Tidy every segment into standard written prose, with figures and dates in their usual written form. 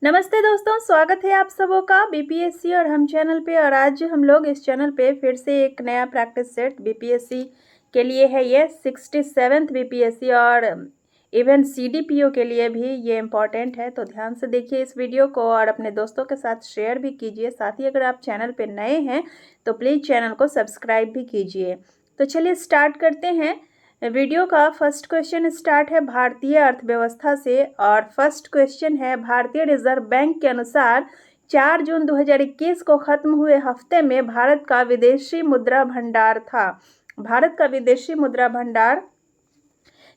नमस्ते दोस्तों, स्वागत है आप सबों का बीपीएससी और हम चैनल पे। और आज हम लोग इस चैनल पे फिर से एक नया प्रैक्टिस सेट बीपीएससी के लिए है। ये 67th बीपीएससी और इवन सीडीपीओ के लिए भी ये इम्पॉर्टेंट है। तो ध्यान से देखिए इस वीडियो को और अपने दोस्तों के साथ शेयर भी कीजिए। साथ ही अगर आप चैनल पे नए हैं तो प्लीज़ चैनल को सब्सक्राइब भी कीजिए। तो चलिए स्टार्ट करते हैं। वीडियो का फर्स्ट क्वेश्चन स्टार्ट है भारतीय अर्थव्यवस्था से और फर्स्ट क्वेश्चन है भारतीय रिजर्व बैंक के अनुसार 4 जून 2021 को खत्म हुए हफ्ते में भारत का विदेशी मुद्रा भंडार था। भारत का विदेशी मुद्रा भंडार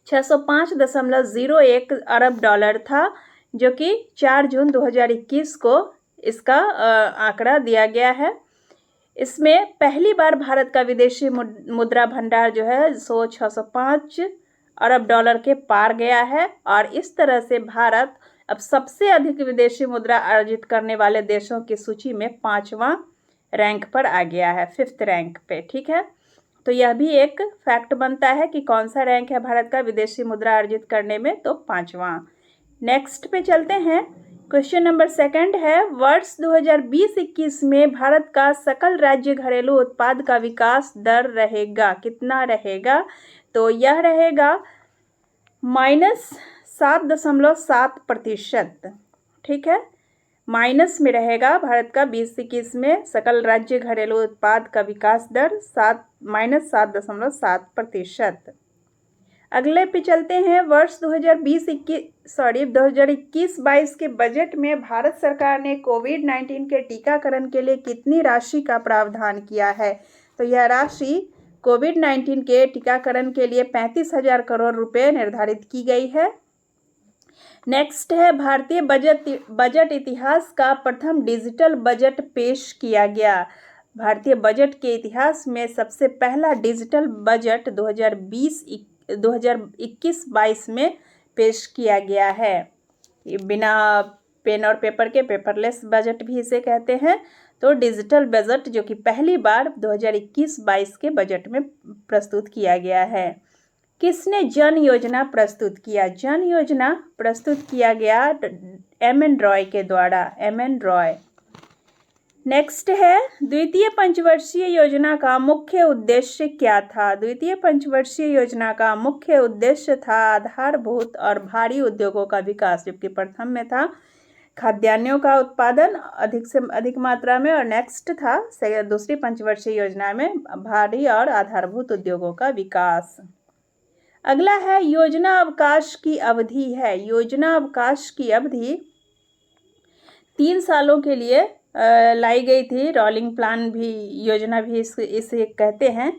605.01 अरब डॉलर था, जो कि 4 जून 2021 को इसका आंकड़ा दिया गया है। इसमें पहली बार भारत का विदेशी मुद्रा भंडार जो है 605 अरब डॉलर के पार गया है और इस तरह से भारत अब सबसे अधिक विदेशी मुद्रा अर्जित करने वाले देशों की सूची में 5वां रैंक पर आ गया है, 5th रैंक पे। ठीक है, तो यह भी एक फैक्ट बनता है कि कौन सा रैंक है भारत का विदेशी मुद्रा अर्जित करने में, तो 5वां। नेक्स्ट पे चलते हैं। क्वेश्चन नंबर सेकंड है वर्ष 2020-21 में भारत का सकल राज्य घरेलू उत्पाद का विकास दर रहेगा, कितना रहेगा? तो यह रहेगा -7.7%। ठीक है, माइनस में रहेगा भारत का 20-21 में सकल राज्य घरेलू उत्पाद का विकास दर -7.7%। अगले पे चलते हैं। वर्ष 2021-22 के बजट में भारत सरकार ने कोविड-19 के टीकाकरण के लिए कितनी राशि का प्रावधान किया है? तो यह राशि कोविड-19 के टीकाकरण के लिए 35,000 करोड़ रुपए निर्धारित की गई है। नेक्स्ट है भारतीय बजट इतिहास का प्रथम डिजिटल बजट पेश किया गया। भारतीय बजट के इतिहास में सबसे पहला डिजिटल बजट 2021-22 में पेश किया गया है। बिना पेन और पेपर के पेपरलेस बजट भी इसे कहते हैं। तो डिजिटल बजट जो कि पहली बार 2021-22 के बजट में प्रस्तुत किया गया है। किसने जन योजना प्रस्तुत किया? जन योजना प्रस्तुत किया गया एम.एन. रॉय के द्वारा, एम.एन. रॉय। नेक्स्ट है द्वितीय पंचवर्षीय योजना का मुख्य उद्देश्य क्या था? द्वितीय पंचवर्षीय योजना का मुख्य उद्देश्य था आधारभूत और भारी उद्योगों का विकास, जबकि प्रथम में था खाद्यान्नों का उत्पादन अधिक से अधिक मात्रा में और नेक्स्ट था दूसरी पंचवर्षीय योजना में भारी और आधारभूत उद्योगों का विकास। अगला है योजना अवकाश की अवधि है। योजना अवकाश की अवधि 3 सालों के लिए लाई गई थी। रोलिंग प्लान भी योजना भी इसे कहते हैं।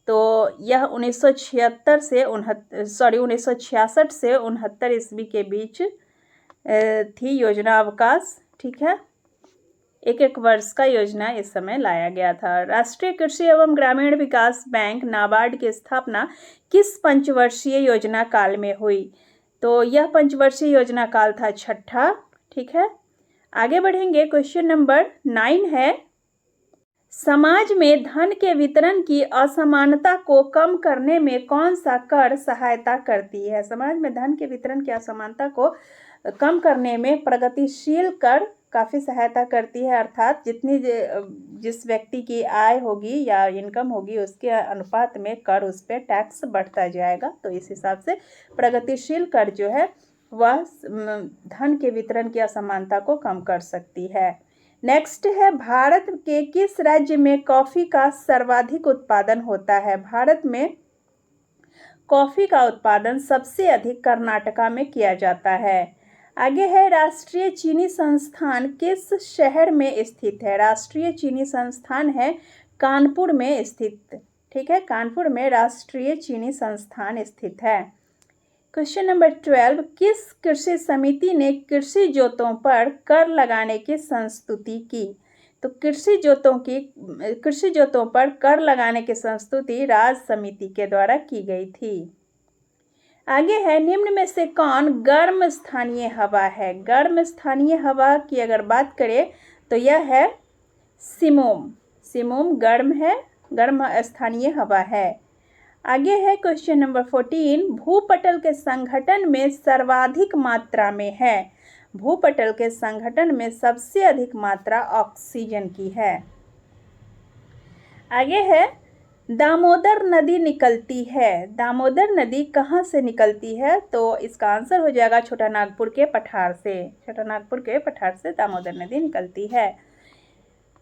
तो यह 1966 से 69 ईस्वी के बीच थी योजना अवकाश। ठीक है, एक वर्ष का योजना इस समय लाया गया था। राष्ट्रीय कृषि एवं ग्रामीण विकास बैंक नाबार्ड की स्थापना किस पंचवर्षीय योजना काल में हुई? तो यह पंचवर्षीय योजना काल था 6ठा। ठीक है, आगे बढ़ेंगे। क्वेश्चन नंबर 9 है समाज में धन के वितरण की असमानता को कम करने में कौन सा कर सहायता करती है? समाज में धन के वितरण की असमानता को कम करने में प्रगतिशील कर काफ़ी सहायता करती है। अर्थात जिस व्यक्ति की आय होगी या इनकम होगी उसके अनुपात में कर उस पर टैक्स बढ़ता जाएगा। तो इस हिसाब से प्रगतिशील कर जो है वह धन के वितरण की असमानता को कम कर सकती है। नेक्स्ट है भारत के किस राज्य में कॉफ़ी का सर्वाधिक उत्पादन होता है? भारत में कॉफ़ी का उत्पादन सबसे अधिक कर्नाटका में किया जाता है। आगे है राष्ट्रीय चीनी संस्थान किस शहर में स्थित है? राष्ट्रीय चीनी संस्थान है कानपुर में स्थित। ठीक है, कानपुर में राष्ट्रीय चीनी संस्थान स्थित है। क्वेश्चन नंबर 12 किस कृषि समिति ने कृषि जोतों पर कर लगाने की संस्तुति की? तो कृषि जोतों पर कर लगाने की संस्तुति राज्य समिति के द्वारा की गई थी। आगे है निम्न में से कौन गर्म स्थानीय हवा है? गर्म स्थानीय हवा की अगर बात करें तो यह है सिमोम। सिमोम गर्म है, गर्म स्थानीय हवा है। आगे है क्वेश्चन नंबर 14 भूपटल के संगठन में सर्वाधिक मात्रा में है। भूपटल के संगठन में सबसे अधिक मात्रा ऑक्सीजन की है। आगे है, दामोदर नदी निकलती है। दामोदर नदी कहाँ से निकलती है? तो इसका आंसर हो जाएगा छोटा नागपुर के पठार से। छोटा नागपुर के पठार से दामोदर नदी निकलती है।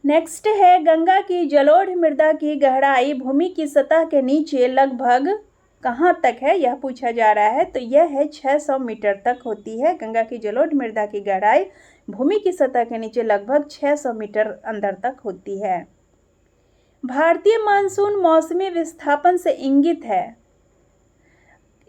नेक्स्ट है, गंगा की जलोढ़ मृदा की गहराई भूमि की सतह के नीचे लगभग कहाँ तक है, यह पूछा जा रहा है। तो यह है 600 मीटर तक होती है। गंगा की जलोढ़ मृदा की गहराई भूमि की सतह के नीचे लगभग 600 मीटर अंदर तक होती है। भारतीय मानसून मौसमी विस्थापन से इंगित है।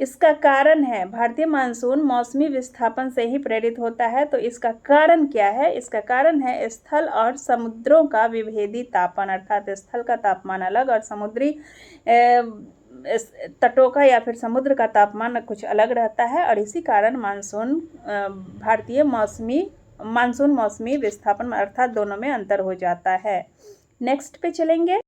इसका कारण है, भारतीय मानसून मौसमी विस्थापन से ही प्रेरित होता है। तो इसका कारण क्या है? इसका कारण है स्थल और समुद्रों का विभेदी तापमान, अर्थात स्थल का तापमान अलग और समुद्री तटों का या फिर समुद्र का तापमान कुछ अलग रहता है, और इसी कारण भारतीय मानसून मौसमी विस्थापन अर्थात दोनों में अंतर हो जाता है। नेक्स्ट पे चलेंगे,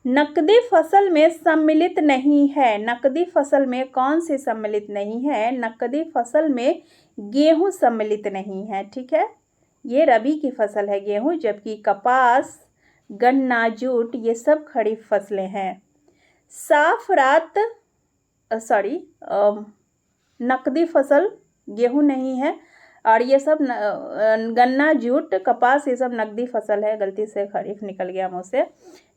नकदी फसल में सम्मिलित नहीं है। नकदी फसल में कौन सी सम्मिलित नहीं है? नकदी फसल में गेहूं सम्मिलित नहीं है। ठीक है, ये रबी की फसल है गेहूं, जबकि कपास, गन्ना, जूट ये सब खरीफ फसलें हैं। नकदी फसल गेहूं नहीं है, और ये सब गन्ना, जूट, कपास ये सब नकदी फसल है। गलती से खरीफ निकल गया मुँह से।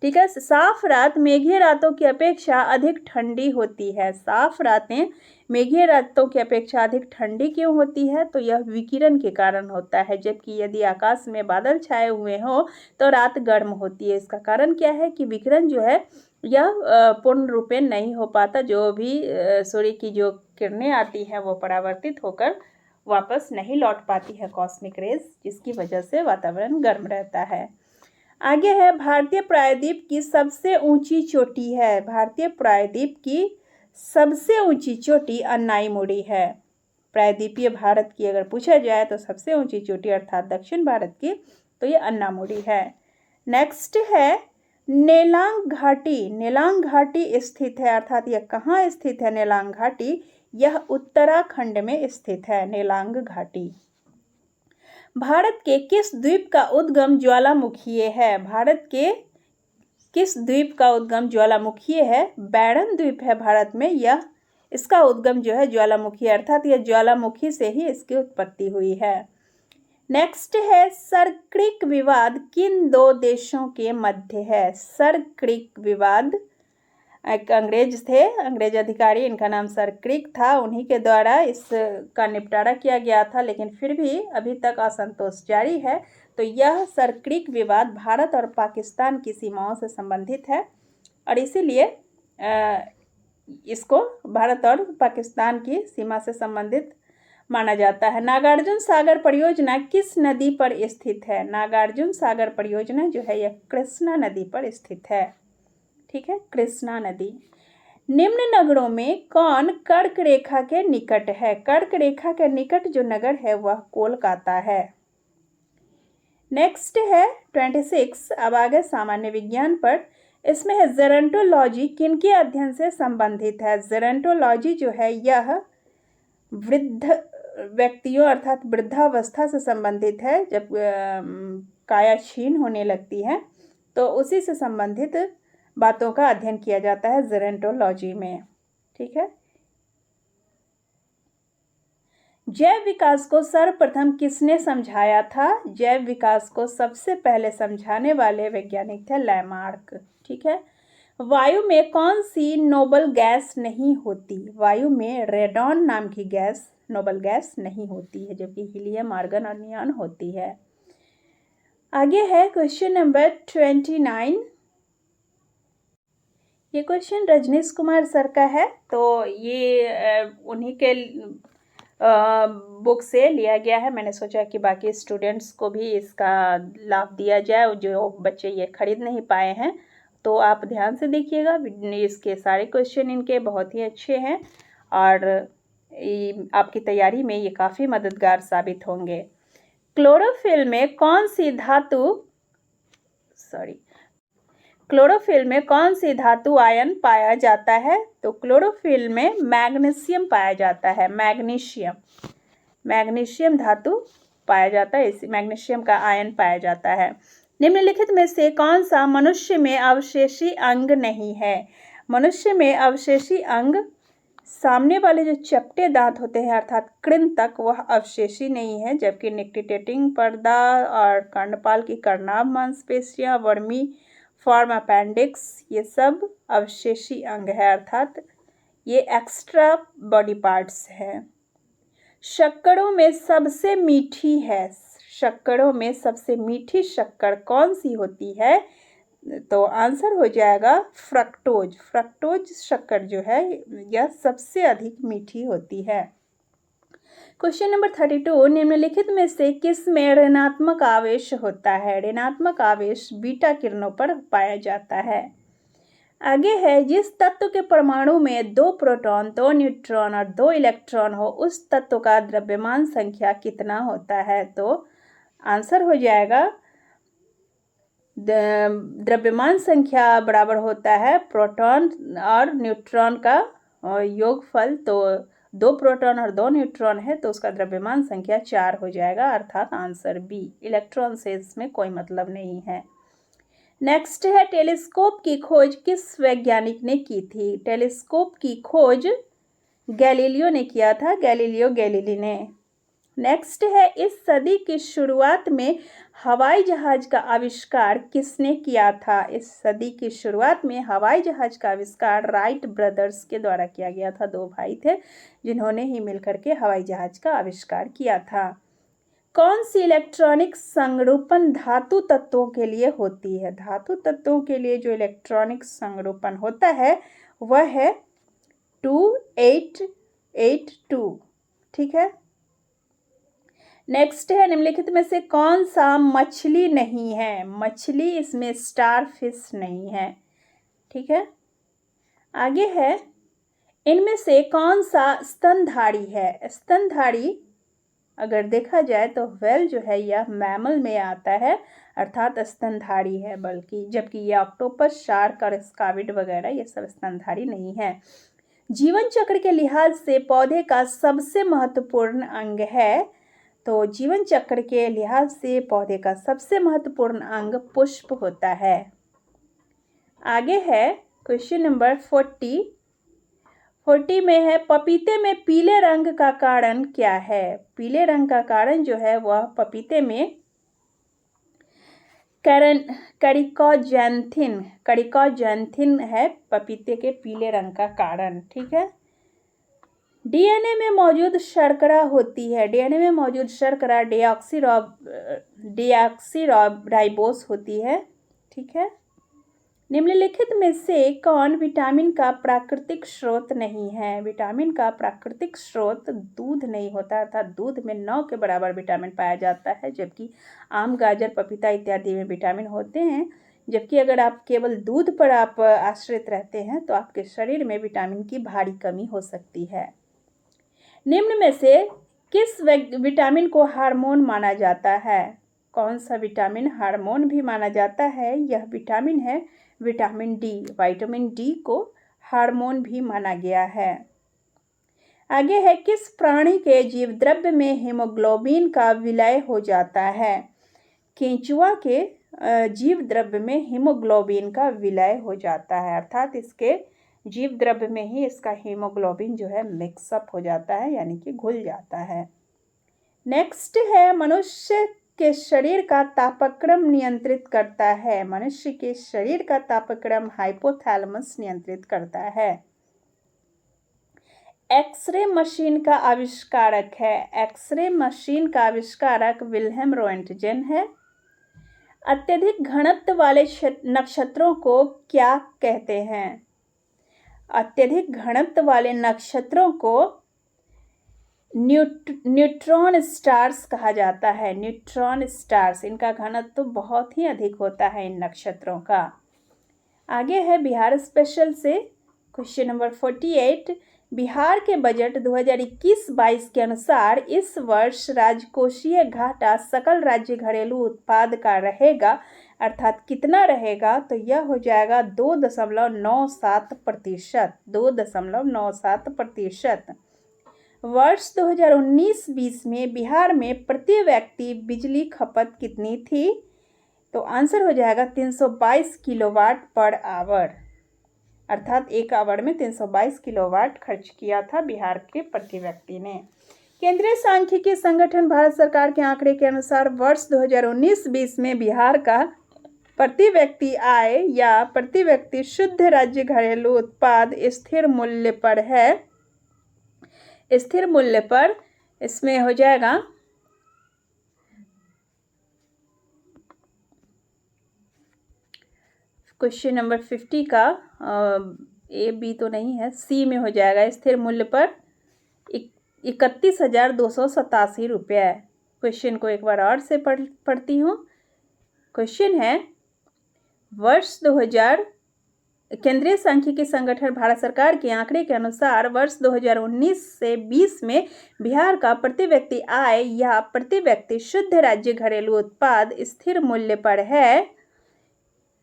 ठीक है, साफ रात मेघीय रातों की अपेक्षा अधिक ठंडी होती है। साफ रातें मेघीय रातों की अपेक्षा अधिक ठंडी क्यों होती है? तो यह विकिरण के कारण होता है, जबकि यदि आकाश में बादल छाए हुए हो तो रात गर्म होती है। इसका कारण क्या है कि विकिरण जो है यह पूर्ण रूपेण नहीं हो पाता। जो भी सूर्य की जो किरणें आती हैं वो परावर्तित होकर वापस नहीं लौट पाती है कॉस्मिक रेज, जिसकी वजह से वातावरण गर्म रहता है। आगे है, भारतीय प्रायद्वीप की सबसे ऊंची चोटी है। भारतीय प्रायद्वीप की सबसे ऊंची चोटी अन्नाईमुड़ी है। प्रायद्वीपीय भारत की अगर पूछा जाए तो सबसे ऊंची चोटी अर्थात दक्षिण भारत की, तो ये अन्नामुड़ी है। नेक्स्ट है, नेलांग घाटी। नेलांग घाटी स्थित है, अर्थात यह कहाँ स्थित है? नेलांग घाटी यह उत्तराखंड में स्थित है। नेलांग घाटी भारत के किस द्वीप का उद्गम ज्वालामुखीय है? भारत के किस द्वीप का उद्गम ज्वालामुखीय है? बैरन द्वीप है भारत में, यह इसका उद्गम जो है ज्वालामुखी, अर्थात यह ज्वालामुखी से ही इसकी उत्पत्ति हुई है। नेक्स्ट है, सर क्रिक विवाद किन दो देशों के मध्य है? सर क्रिक विवाद एक अंग्रेज थे, अंग्रेज अधिकारी, इनका नाम सर क्रिक था, उन्हीं के द्वारा इसका निपटारा किया गया था, लेकिन फिर भी अभी तक असंतोष जारी है। तो यह सर क्रिक विवाद भारत और पाकिस्तान की सीमाओं से संबंधित है, और इसीलिए इसको भारत और पाकिस्तान की सीमा से संबंधित माना जाता है। नागार्जुन सागर परियोजना किस नदी पर स्थित है? नागार्जुन सागर परियोजना जो है यह कृष्णा नदी पर स्थित है। ठीक है, कृष्णा नदी। निम्न नगरों में कौन कर्क रेखा के निकट है? कर्क रेखा के निकट जो नगर है वह कोलकाता है। नेक्स्ट है 26। अब आगे सामान्य विज्ञान पर। इसमें है, जेरंटोलॉजी किनके अध्ययन से संबंधित है? जेरंटोलॉजी जो है यह वृद्ध व्यक्तियों अर्थात वृद्धावस्था से संबंधित है। जब काया क्षीण होने लगती है तो उसी से संबंधित बातों का अध्ययन किया जाता है जेरंटोलॉजी में। ठीक है, जैव विकास को सर्वप्रथम किसने समझाया था? जैव विकास को सबसे पहले समझाने वाले वैज्ञानिक थे लैमार्क। ठीक है, वायु में कौन सी नोबल गैस नहीं होती? वायु में रेडॉन नाम की गैस नोबल गैस नहीं होती है, जबकि हीलियम, आर्गन और नियॉन होती है। आगे है क्वेश्चन नंबर 29। ये क्वेश्चन रजनीश कुमार सर का है, तो ये उन्हीं के बुक से लिया गया है। मैंने सोचा कि बाकी स्टूडेंट्स को भी इसका लाभ दिया जाए, जो बच्चे ये खरीद नहीं पाए हैं। तो आप ध्यान से देखिएगा, इसके सारे क्वेश्चन इनके बहुत ही अच्छे हैं और आपकी तैयारी में ये काफ़ी मददगार साबित होंगे। क्लोरोफिल में कौन सी धातु आयन पाया जाता है? तो क्लोरोफिल में मैग्नीशियम पाया जाता है। मैग्नीशियम धातु पाया जाता है, इस मैग्नीशियम का आयन पाया जाता है। निम्नलिखित में से कौन सा मनुष्य में अवशेषी अंग नहीं है? मनुष्य में अवशेषी अंग सामने वाले जो चपटे दांत होते हैं अर्थात कृंतक, वह अवशेषी नहीं है, जबकि निक्टिटेटिंग पर्दा और कर्णपाल की कर्णाभ मांसपेशियां, वर्मी फॉर्म अपेंडिक्स, ये सब अवशेषी अंग है अर्थात ये एक्स्ट्रा बॉडी पार्ट्स हैं। शक्करों में सबसे मीठी है, शक्करों में सबसे मीठी शक्कर कौन सी होती है? तो आंसर हो जाएगा फ्रक्टोज। फ्रक्टोज शक्कर जो है यह सबसे अधिक मीठी होती है। क्वेश्चन नंबर 32, निम्नलिखित में से किस में ऋणात्मक आवेश होता है? ऋणात्मक आवेश बीटा किरणों पर पाया जाता है। आगे है, जिस तत्व के परमाणु में 2 प्रोटॉन, 2 न्यूट्रॉन और 2 इलेक्ट्रॉन हो उस तत्व का द्रव्यमान संख्या कितना होता है? तो आंसर हो जाएगा द्रव्यमान संख्या बराबर होता है प्रोटॉन और न्यूट्रॉन का योगफल। तो 2 प्रोटॉन और 2 न्यूट्रॉन है तो उसका द्रव्यमान संख्या 4 हो जाएगा अर्थात आंसर बी। इलेक्ट्रॉन से इसमें कोई मतलब नहीं है। नेक्स्ट है, टेलीस्कोप की खोज किस वैज्ञानिक ने की थी? टेलीस्कोप की खोज गैलीलियो ने किया था, गैलीलियो गैलीली ने। नेक्स्ट है, इस सदी की शुरुआत में हवाई जहाज का आविष्कार किसने किया था? इस सदी की शुरुआत में हवाई जहाज का आविष्कार राइट ब्रदर्स के द्वारा किया गया था। 2 भाई थे जिन्होंने ही मिलकर के हवाई जहाज का आविष्कार किया था। कौन सी इलेक्ट्रॉनिक संरूपण धातु तत्वों के लिए होती है? धातु तत्वों के लिए जो इलेक्ट्रॉनिक संरूपण होता है वह है 2882। ठीक है। नेक्स्ट है, निम्नलिखित में से कौन सा मछली नहीं है? मछली इसमें स्टार फिश नहीं है। ठीक है। आगे है, इनमें से कौन सा स्तनधारी है? स्तनधारी अगर देखा जाए तो व्हेल जो है यह मैमल में आता है अर्थात स्तनधारी है, बल्कि जबकि यह ऑक्टोपस, शार्क और स्काविड वगैरह ये सब स्तनधारी नहीं है। जीवन चक्र के लिहाज से पौधे का सबसे महत्वपूर्ण अंग है, तो जीवन चक्र के लिहाज से पौधे का सबसे महत्वपूर्ण अंग पुष्प होता है। आगे है क्वेश्चन नंबर 40 में है, पपीते में पीले रंग का कारण क्या है? पीले रंग का कारण जो है वह पपीते में करिकोजेंथिन है, पपीते के पीले रंग का कारण। ठीक है। डीएनए में मौजूद शर्करा होती है, डीएनए में मौजूद शर्करा डीऑक्सीराइबोस होती है। ठीक है। निम्नलिखित में से कौन विटामिन का प्राकृतिक स्रोत नहीं है? विटामिन का प्राकृतिक स्रोत दूध नहीं होता अर्थात दूध में 9 के बराबर विटामिन पाया जाता है, जबकि आम, गाजर, पपीता इत्यादि में विटामिन होते हैं। जबकि अगर आप केवल दूध पर आप आश्रित रहते हैं तो आपके शरीर में विटामिन की भारी कमी हो सकती है। निम्न में से किस विटामिन को हार्मोन माना जाता है? कौन सा विटामिन हार्मोन भी माना जाता है? यह विटामिन है विटामिन डी। विटामिन डी को हार्मोन भी माना गया है। आगे है, किस प्राणी के जीवद्रव्य में हीमोग्लोबिन का विलय हो जाता है? केंचुआ के जीवद्रव्य में हीमोग्लोबिन का विलय हो जाता है अर्थात इसके जीवद्रव्य में ही इसका हीमोग्लोबिन जो है मिक्सअप हो जाता है यानी कि घुल जाता है। नेक्स्ट है, मनुष्य के शरीर का तापक्रम नियंत्रित करता है। मनुष्य के शरीर का तापक्रम हाइपोथैलेमस नियंत्रित करता है। एक्सरे मशीन का आविष्कारक है, एक्सरे मशीन का आविष्कारक विल्हेम रोएंटजेन है। अत्यधिक घनत्व वाले नक्षत्रों को क्या कहते हैं? अत्यधिक घनत्व वाले नक्षत्रों को न्यूट्रॉन स्टार्स कहा जाता है। न्यूट्रॉन स्टार्स, इनका घनत्व बहुत ही अधिक होता है इन नक्षत्रों का। आगे है बिहार स्पेशल से क्वेश्चन नंबर 48, बिहार के बजट 2021-22 के अनुसार इस वर्ष राजकोषीय घाटा सकल राज्य घरेलू उत्पाद का रहेगा अर्थात कितना रहेगा? तो यह हो जाएगा 2.97%। 2.97%। वर्ष 2019-20 में बिहार में प्रति व्यक्ति बिजली खपत कितनी थी? तो आंसर हो जाएगा 322 किलोवाट पर आवर, अर्थात एक आवर में 322 किलोवाट खर्च किया था बिहार के प्रति व्यक्ति ने। केंद्रीय सांख्यिकी संगठन भारत सरकार के आंकड़े के अनुसार वर्ष 2019-20 में बिहार का प्रति व्यक्ति आय या प्रति व्यक्ति शुद्ध राज्य घरेलू उत्पाद स्थिर मूल्य पर है। स्थिर मूल्य पर इसमें हो जाएगा क्वेश्चन नंबर 50 का ए बी तो नहीं है, सी में हो जाएगा। स्थिर मूल्य पर 31,287 रुपये। क्वेश्चन को एक बार और से पढ़ती हूँ। क्वेश्चन है वर्ष 2000 केंद्रीय सांख्यिकी संगठन भारत सरकार के आंकड़े के अनुसार वर्ष 2019 से 20 में बिहार का प्रति व्यक्ति आय या प्रति व्यक्ति शुद्ध राज्य घरेलू उत्पाद स्थिर मूल्य पर है।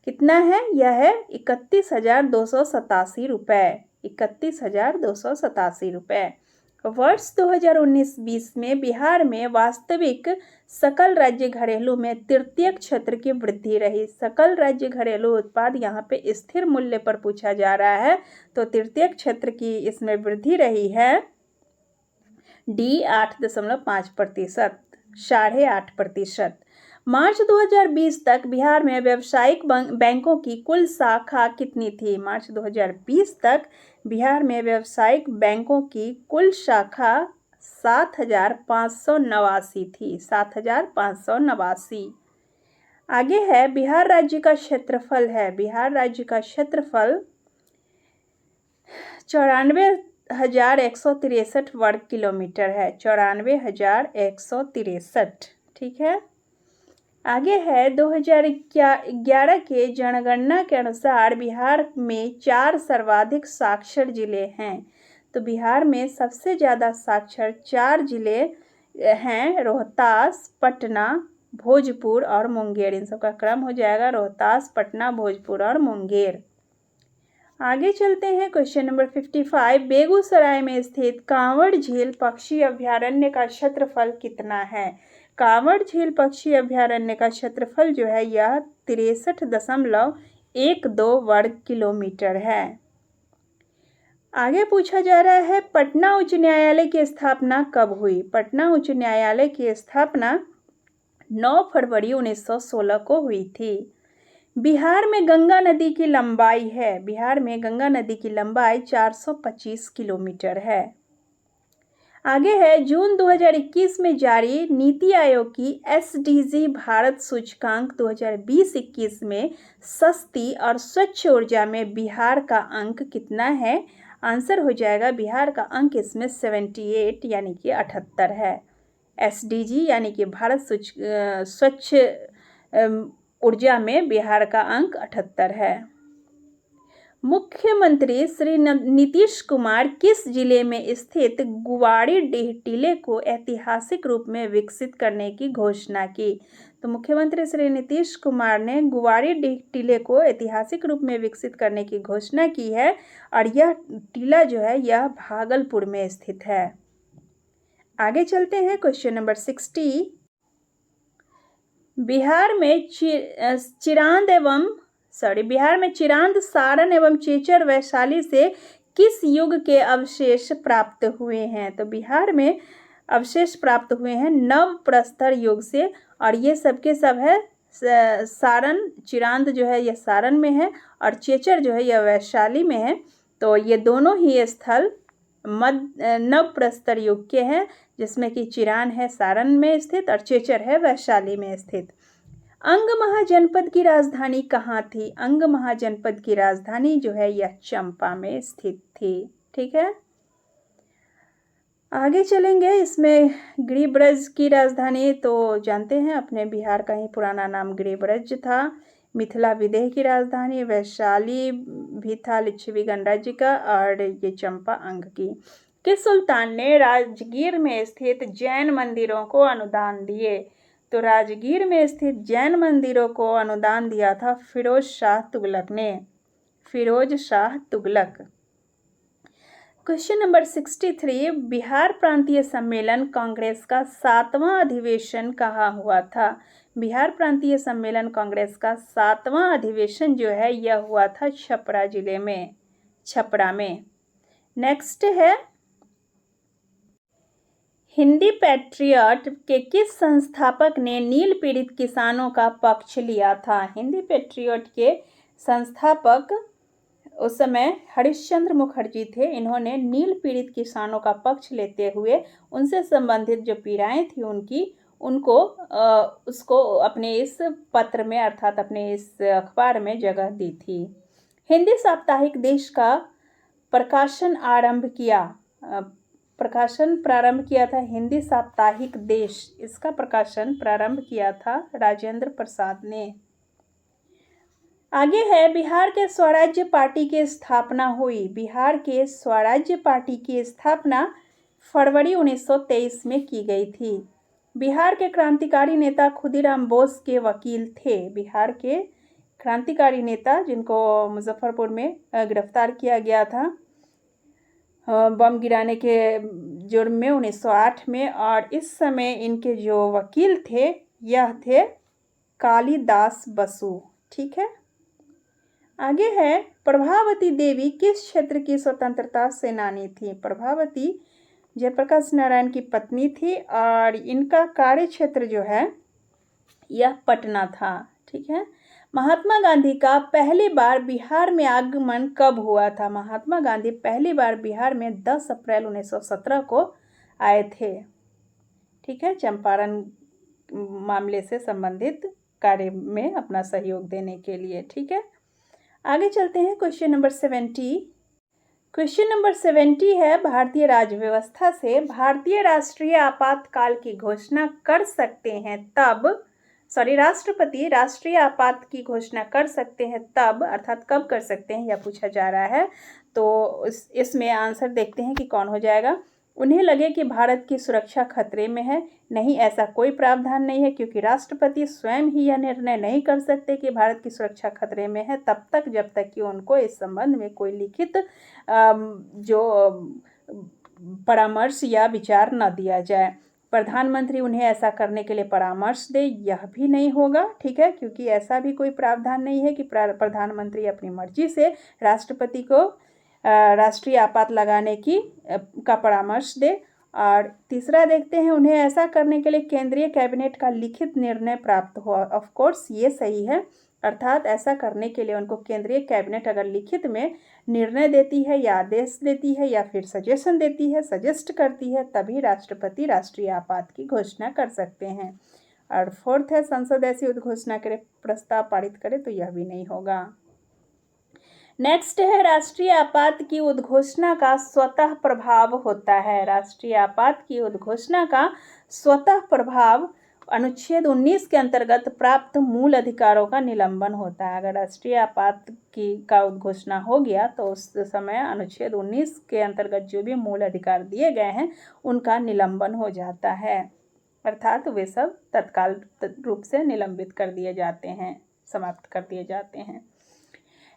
कितना है? यह है 31,287 रुपये। 31,287 रुपये। वर्ष 2019-20 में बिहार में वास्तविक सकल राज्य घरेलू में तृतीयक क्षेत्र की वृद्धि रही। सकल राज्य घरेलू उत्पाद यहाँ पे स्थिर मूल्य पर पूछा जा रहा है, तो तृतीयक क्षेत्र की इसमें वृद्धि रही है डी 8.5%, 8.5%। मार्च 2020 तक बिहार में व्यावसायिक बैंकों की कुल शाखा कितनी थी? मार्च 2020 तक बिहार में व्यावसायिक बैंकों की कुल शाखा 7,589 थी। 7,589। आगे है बिहार राज्य का क्षेत्रफल है। बिहार राज्य का क्षेत्रफल 94,163 वर्ग किलोमीटर है। 94,163। ठीक है। आगे है 2011 के जनगणना के अनुसार बिहार में 4 सर्वाधिक साक्षर जिले हैं। तो बिहार में सबसे ज़्यादा साक्षर 4 जिले हैं, रोहतास, पटना, भोजपुर और मुंगेर। इन सबका क्रम हो जाएगा रोहतास, पटना, भोजपुर और मुंगेर। आगे चलते हैं क्वेश्चन नंबर 55। बेगूसराय में स्थित कांवड़ झील पक्षी अभयारण्य का क्षेत्रफल कितना है? कांवड़ झील पक्षी अभयारण्य का क्षेत्रफल जो है यह 63.12 वर्ग किलोमीटर है। आगे पूछा जा रहा है पटना उच्च न्यायालय की स्थापना कब हुई? पटना उच्च न्यायालय की स्थापना 9 फरवरी 1916 को हुई थी। बिहार में गंगा नदी की लंबाई है। बिहार में गंगा नदी की लंबाई 425 किलोमीटर है। आगे है जून 2021 में जारी नीति आयोग की SDG भारत सूचकांक 2020-21 में सस्ती और स्वच्छ ऊर्जा में बिहार का अंक कितना है? आंसर हो जाएगा बिहार का अंक इसमें 78 यानी कि 78 है। SDG यानी कि भारत स्वच्छ ऊर्जा में बिहार का अंक 78 है। मुख्यमंत्री श्री नीतीश कुमार किस जिले में स्थित गुवारीडीह टीले को ऐतिहासिक रूप में विकसित करने की घोषणा की? तो मुख्यमंत्री श्री नीतीश कुमार ने गुवारीडीह टीले को ऐतिहासिक रूप में विकसित करने की घोषणा की है और यह टीला जो है यह भागलपुर में स्थित है। आगे चलते हैं क्वेश्चन नंबर 60। बिहार में चिरांद, सारण एवं चेचर वैशाली से किस युग के अवशेष प्राप्त हुए हैं? तो बिहार में अवशेष प्राप्त हुए हैं नव प्रस्तर युग से और ये सब के सब है सारण। चिरांद जो है यह सारण में है और चेचर जो है यह वैशाली में है। तो ये दोनों ही स्थल नव प्रस्तर युग के हैं, जिसमें कि चिरांद है सारण में स्थित और चेचर है वैशाली में स्थित। अंग महाजनपद की राजधानी कहाँ थी? अंग महाजनपद की राजधानी जो है यह चंपा में स्थित थी। ठीक है। आगे चलेंगे। इसमें गिरिब्रज की राजधानी तो जानते हैं अपने बिहार का ही पुराना नाम गिरिब्रज था। मिथिला विदेह की राजधानी वैशाली भी था लिच्छवी गणराज्य का और ये चंपा अंग की। किस सुल्तान ने राजगीर में स्थित जैन मंदिरों को अनुदान दिए? तो राजगीर में स्थित जैन मंदिरों को अनुदान दिया था फिरोज शाह तुगलक ने। फिरोज शाह तुगलक। क्वेश्चन नंबर 63, बिहार प्रांतीय सम्मेलन कांग्रेस का 7वां अधिवेशन कहाँ हुआ था? बिहार प्रांतीय सम्मेलन कांग्रेस का 7वां अधिवेशन जो है यह हुआ था छपरा जिले में, छपरा में। नेक्स्ट है, हिंदी पैट्रियट के किस संस्थापक ने नील पीड़ित किसानों का पक्ष लिया था? हिंदी पैट्रियट के संस्थापक उस समय हरिश्चंद्र मुखर्जी थे। इन्होंने नील पीड़ित किसानों का पक्ष लेते हुए उनसे संबंधित जो पीड़ाएं थी उनको उसको अपने इस पत्र में अर्थात अपने इस अखबार में जगह दी थी। हिंदी साप्ताहिक देश का प्रकाशन प्रारंभ किया था हिंदी साप्ताहिक देश, इसका प्रकाशन प्रारंभ किया था राजेंद्र प्रसाद ने। आगे है, बिहार के स्वराज्य पार्टी की स्थापना हुई। बिहार के स्वराज्य पार्टी की स्थापना फरवरी 1923 में की गई थी। बिहार के क्रांतिकारी नेता खुदीराम बोस के वकील थे। बिहार के क्रांतिकारी नेता जिनको मुजफ्फरपुर में गिरफ्तार किया गया था बम गिराने के जुर्म में 1908 में, और इस समय इनके जो वकील थे यह थे कालिदास बसु। ठीक है, आगे है, प्रभावती देवी किस क्षेत्र की स्वतंत्रता सेनानी थी? प्रभावती जयप्रकाश नारायण की पत्नी थी और इनका कार्य क्षेत्र जो है यह पटना था। ठीक है, महात्मा गांधी का पहली बार बिहार में आगमन कब हुआ था? महात्मा गांधी पहली बार बिहार में 10 अप्रैल 1917 को आए थे। ठीक है, चंपारण मामले से संबंधित कार्य में अपना सहयोग देने के लिए। ठीक है, आगे चलते हैं क्वेश्चन नंबर 70। क्वेश्चन नंबर 70 है, भारतीय राज्य व्यवस्था से भारतीय राष्ट्रीय आपातकाल की घोषणा कर सकते हैं तब, राष्ट्रपति राष्ट्रीय आपात की घोषणा कर सकते हैं तब, अर्थात कब कर सकते हैं यह पूछा जा रहा है। तो इसमें आंसर देखते हैं कि कौन हो जाएगा। उन्हें लगे कि भारत की सुरक्षा खतरे में है। नहीं, ऐसा कोई प्रावधान नहीं है, क्योंकि राष्ट्रपति स्वयं ही यह निर्णय नहीं कर सकते कि भारत की सुरक्षा खतरे में है तब तक जब तक कि उनको इस संबंध में कोई लिखित जो परामर्श या विचार न दिया जाए। प्रधानमंत्री उन्हें ऐसा करने के लिए परामर्श दे, यह भी नहीं होगा। ठीक है, क्योंकि ऐसा भी कोई प्रावधान नहीं है कि प्रधानमंत्री अपनी मर्जी से राष्ट्रपति को राष्ट्रीय आपात लगाने का परामर्श दे। और तीसरा देखते हैं, उन्हें ऐसा करने के लिए केंद्रीय कैबिनेट का लिखित निर्णय प्राप्त हुआ। ऑफ कोर्स ये सही है, अर्थात ऐसा करने के लिए उनको केंद्रीय कैबिनेट अगर लिखित में निर्णय देती है या आदेश देती है या फिर सजेशन देती है, सजेस्ट करती है, तभी राष्ट्रपति राष्ट्रीय आपात की घोषणा कर सकते हैं। और फोर्थ है, संसद ऐसी उद्घोषणा करे, प्रस्ताव पारित करे, तो यह भी नहीं होगा। नेक्स्ट है, राष्ट्रीय आपात की उद्घोषणा का स्वतः प्रभाव होता है। राष्ट्रीय आपात की उद्घोषणा का स्वतः प्रभाव अनुच्छेद 19 के अंतर्गत प्राप्त मूल अधिकारों का निलंबन होता है। अगर राष्ट्रीय आपात का उद्घोषणा हो गया तो उस समय अनुच्छेद 19 के अंतर्गत जो भी मूल अधिकार दिए गए हैं उनका निलंबन हो जाता है, अर्थात वे सब तत्काल रूप से निलंबित कर दिए जाते हैं, समाप्त कर दिए जाते हैं।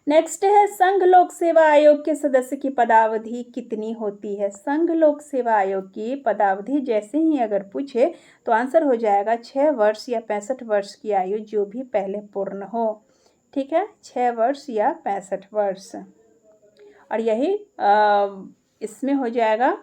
नेक्स्ट है, संघ लोक सेवा आयोग के सदस्य की पदावधि कितनी होती है? संघ लोक सेवा आयोग की पदावधि जैसे ही अगर पूछे तो आंसर हो जाएगा 6 वर्ष या 65 वर्ष की आयु जो भी पहले पूर्ण हो। ठीक है, 6 वर्ष या 65 वर्ष, और यही इसमें हो जाएगा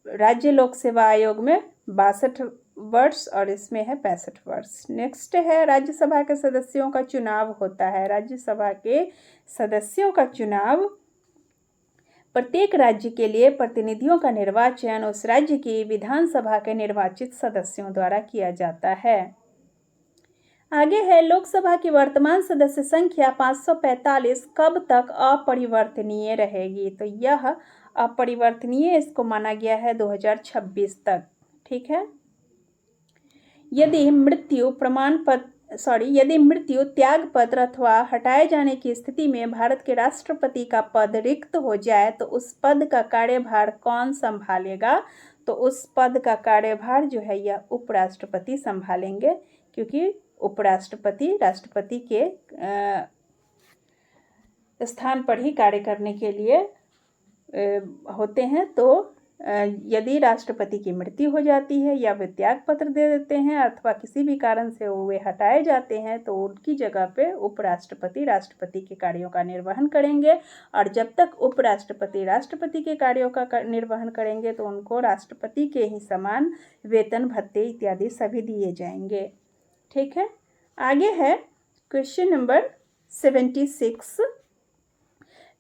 राज्य लोक सेवा आयोग में 62 वर्ष और इसमें है 65 वर्ष। नेक्स्ट है, राज्यसभा के सदस्यों का चुनाव होता है। राज्यसभा के सदस्यों का चुनाव प्रत्येक राज्य के लिए प्रतिनिधियों का निर्वाचन उस राज्य की विधानसभा के निर्वाचित सदस्यों द्वारा किया जाता है। आगे है, लोकसभा की वर्तमान सदस्य संख्या 545 कब तक अपरिवर्तनीय रहेगी? तो यह अपरिवर्तनीय इसको माना गया है 2026 तक। ठीक है, यदि मृत्यु त्याग पत्र अथवा हटाए जाने की स्थिति में भारत के राष्ट्रपति का पद रिक्त हो जाए तो उस पद का कार्यभार कौन संभालेगा? तो उस पद का कार्यभार जो है यह उपराष्ट्रपति संभालेंगे, क्योंकि उपराष्ट्रपति राष्ट्रपति के राष्ट्रपति के पद को ग्रहण स्थान पर ही कार्य करने के लिए होते हैं। तो यदि राष्ट्रपति की मृत्यु हो जाती है या वे त्याग पत्र दे देते हैं अथवा किसी भी कारण से वे हटाए जाते हैं तो उनकी जगह पे उपराष्ट्रपति राष्ट्रपति के कार्यों का निर्वहन करेंगे। और जब तक उपराष्ट्रपति राष्ट्रपति के कार्यों का निर्वहन करेंगे तो उनको राष्ट्रपति के ही समान वेतन भत्ते इत्यादि सभी दिए जाएंगे। ठीक है, आगे है क्वेश्चन नंबर 76।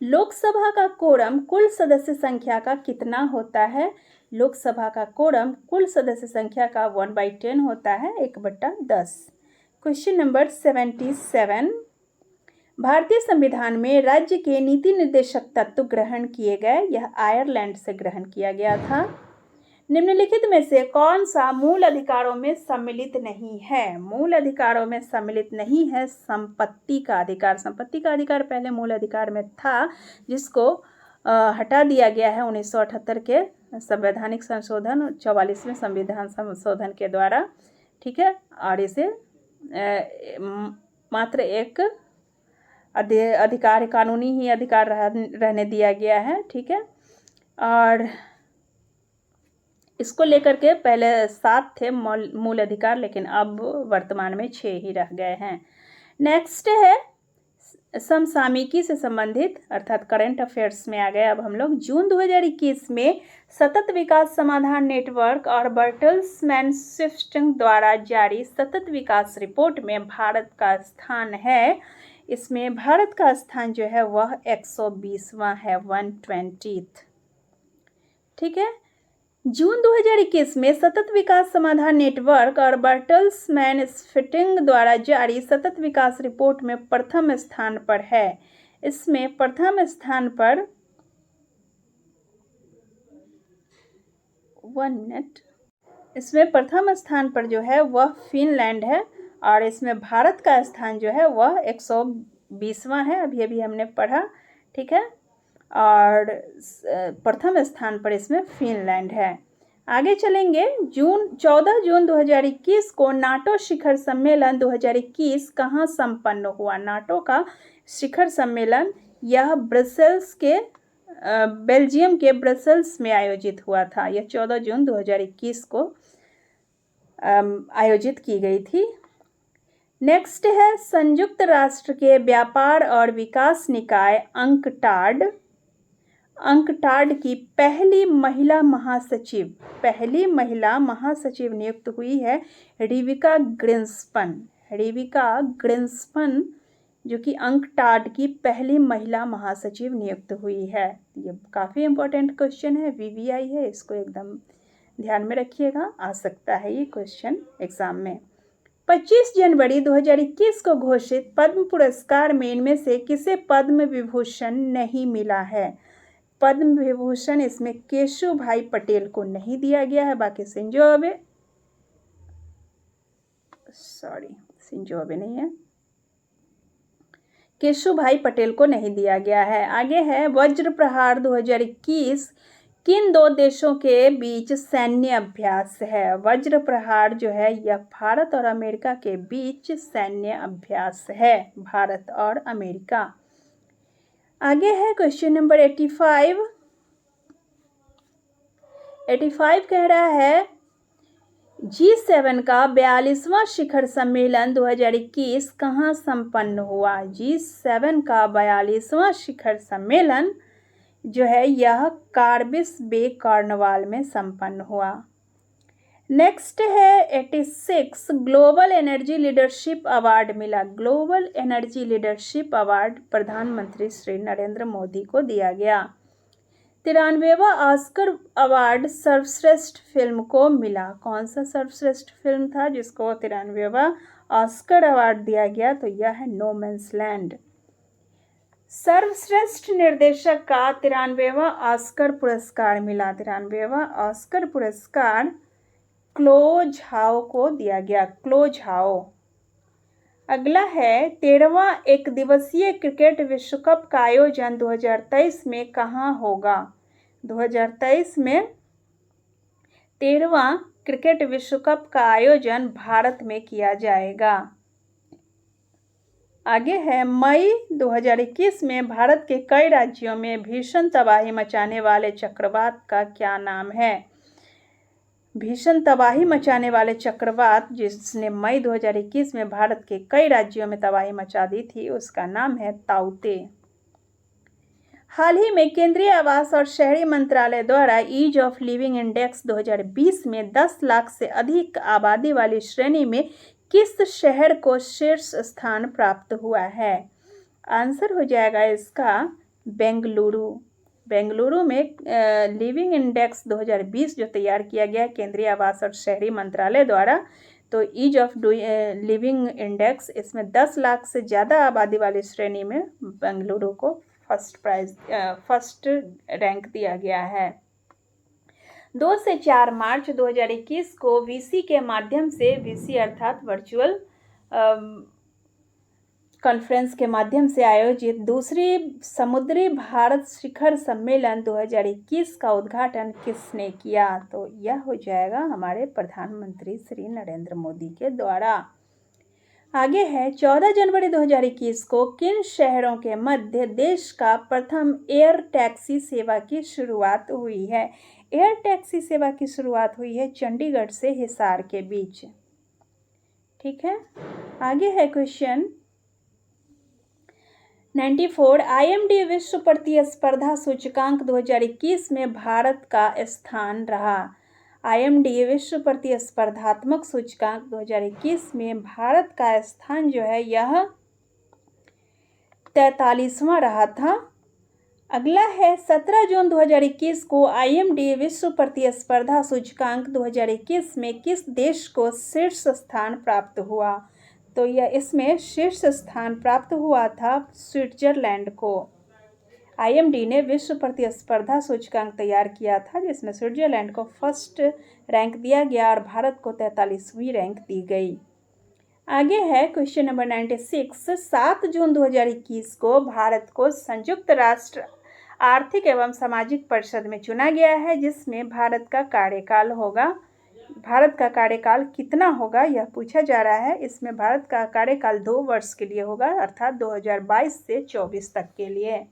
लोकसभा का कोरम कुल सदस्य संख्या का कितना होता है? लोकसभा का कोरम कुल सदस्य संख्या का 1/10 होता है, 1/10। Question number 77। भारतीय संविधान में राज्य के नीति निर्देशक तत्व ग्रहण किए गए, यह आयरलैंड से ग्रहण किया गया था। निम्नलिखित में से कौन सा मूल अधिकारों में सम्मिलित नहीं है? मूल अधिकारों में सम्मिलित नहीं है संपत्ति का अधिकार। संपत्ति का अधिकार पहले मूल अधिकार में था, जिसको हटा दिया गया है 1978 के संवैधानिक संशोधन 44वें संविधान संशोधन के द्वारा। ठीक है, और इसे मात्र एक अधिकार, कानूनी ही अधिकार रहने दिया गया है। ठीक है, और इसको लेकर के पहले 7 थे मूल अधिकार, लेकिन अब वर्तमान में 6 ही रह गए हैं। नेक्स्ट है समसामयिकी से संबंधित अर्थात करंट अफेयर्स में आ गए अब हम लोग। जून 2021 में सतत विकास समाधान नेटवर्क और बर्टल्समैन स्विफ्टिंग द्वारा जारी सतत विकास रिपोर्ट में भारत का स्थान है, इसमें भारत का स्थान जो है वह 120वां है, 120th। ठीक है, जून 2021 में सतत विकास समाधान नेटवर्क और बर्टल्समैन स्विफ्टिंग द्वारा जारी सतत विकास रिपोर्ट में प्रथम स्थान पर है। इसमें प्रथम स्थान पर 1 मिनट, इसमें प्रथम स्थान पर जो है वह फिनलैंड है और इसमें भारत का स्थान जो है वह 120वां है, अभी हमने पढ़ा। ठीक है, और प्रथम स्थान पर इसमें फिनलैंड है। आगे चलेंगे। 14 जून 2021 को नाटो शिखर सम्मेलन 2021 कहाँ संपन्न हुआ? नाटो का शिखर सम्मेलन यह ब्रसेल्स के बेल्जियम के ब्रसेल्स में आयोजित हुआ था। यह 14 जून 2021 को आयोजित की गई थी। नेक्स्ट है संयुक्त राष्ट्र के व्यापार और विकास निकाय अंकटाड की पहली महिला महासचिव नियुक्त हुई है रिविका ग्रिन्सपन, जो कि अंकटाड की पहली महिला महासचिव नियुक्त हुई है। ये काफ़ी इंपॉर्टेंट क्वेश्चन है, VVI है, इसको एकदम ध्यान में रखिएगा, आ सकता है ये क्वेश्चन एग्जाम में। 25 जनवरी 2021 को घोषित पद्म पुरस्कार में इनमें से किसे पद्म विभूषण नहीं मिला है? पद्म विभूषण इसमें केशु भाई पटेल को नहीं दिया गया है, बाकी शिंजो अबे नहीं है, केशु भाई पटेल को नहीं दिया गया है। आगे है वज्र प्रहार 2021 किन 2 देशों के बीच सैन्य अभ्यास है? वज्र प्रहार जो है यह भारत और अमेरिका के बीच सैन्य अभ्यास है, भारत और अमेरिका। आगे है क्वेश्चन नंबर 85 कह रहा है G7 का 42वां शिखर सम्मेलन 2021 कहाँ संपन्न हुआ? G7 का 42वां शिखर सम्मेलन जो है यह कार्बिस बे कॉर्नवाल में संपन्न हुआ। नेक्स्ट है 86 ग्लोबल एनर्जी लीडरशिप अवार्ड मिला। ग्लोबल एनर्जी लीडरशिप अवार्ड प्रधानमंत्री श्री नरेंद्र मोदी को दिया गया। 93वां ऑस्कर अवार्ड सर्वश्रेष्ठ फिल्म को मिला। कौन सा सर्वश्रेष्ठ फिल्म था जिसको 93वां ऑस्कर अवार्ड दिया गया? तो यह है नो मैन्स लैंड। सर्वश्रेष्ठ निर्देशक का 93वां ऑस्कर पुरस्कार मिला। 93वां ऑस्कर पुरस्कार क्लो झाओ को दिया गया, क्लो झाओ। अगला है 13वां एक दिवसीय क्रिकेट विश्व कप का आयोजन 2023 में कहाँ होगा? 2023 में 13वां क्रिकेट विश्व कप का आयोजन भारत में किया जाएगा। आगे है, मई 2021 में भारत के कई राज्यों में भीषण तबाही मचाने वाले चक्रवात का क्या नाम है? भीषण तबाही मचाने वाले चक्रवात जिसने मई 2021 में भारत के कई राज्यों में तबाही मचा दी थी, उसका नाम है ताउते। हाल ही में केंद्रीय आवास और शहरी मंत्रालय द्वारा ईज ऑफ लिविंग इंडेक्स 2020 में 10 लाख से अधिक आबादी वाली श्रेणी में किस शहर को शीर्ष स्थान प्राप्त हुआ है? आंसर हो जाएगा इसका बेंगलुरु। बेंगलुरु में लिविंग इंडेक्स 2020 जो तैयार किया गया केंद्रीय आवास और शहरी मंत्रालय द्वारा, तो ईज ऑफ लिविंग इंडेक्स इसमें 10 लाख से ज़्यादा आबादी वाली श्रेणी में बेंगलुरु को फर्स्ट रैंक दिया गया है। 2 से 4 मार्च 2021 को वीसी के माध्यम से, वीसी अर्थात वर्चुअल कॉन्फ्रेंस के माध्यम से आयोजित दूसरी समुद्री भारत शिखर सम्मेलन 2021 का उद्घाटन किसने किया? तो यह हो जाएगा हमारे प्रधानमंत्री श्री नरेंद्र मोदी के द्वारा। आगे है, 14 जनवरी 2021 को किन शहरों के मध्य देश का प्रथम एयर टैक्सी सेवा की शुरुआत हुई है? एयर टैक्सी सेवा की शुरुआत हुई है चंडीगढ़ से हिसार के बीच। ठीक है, आगे है क्वेश्चन 94, आईएमडी विश्व प्रतिस्पर्धा सूचकांक 2021 में भारत का स्थान रहा। आईएमडी विश्व प्रतिस्पर्धात्मक सूचकांक 2021 में भारत का स्थान जो है यह 43वां रहा था। अगला है, 17 जून 2021 को आईएमडी विश्व प्रतिस्पर्धा सूचकांक 2021 में किस देश को शीर्ष स्थान प्राप्त हुआ? तो यह इसमें शीर्ष स्थान प्राप्त हुआ था स्विट्जरलैंड को। आईएमडी ने विश्व प्रतिस्पर्धा सूचकांक तैयार किया था जिसमें स्विट्जरलैंड को फर्स्ट रैंक दिया गया और भारत को 43वीं रैंक दी गई। आगे है क्वेश्चन नंबर 96, 7 जून 2021 को भारत को संयुक्त राष्ट्र आर्थिक एवं सामाजिक परिषद में चुना गया है जिसमें भारत का कार्यकाल कितना होगा यह पूछा जा रहा है। इसमें भारत का कार्यकाल 2 वर्ष के लिए होगा अर्थात 2022 से 24 तक के लिए।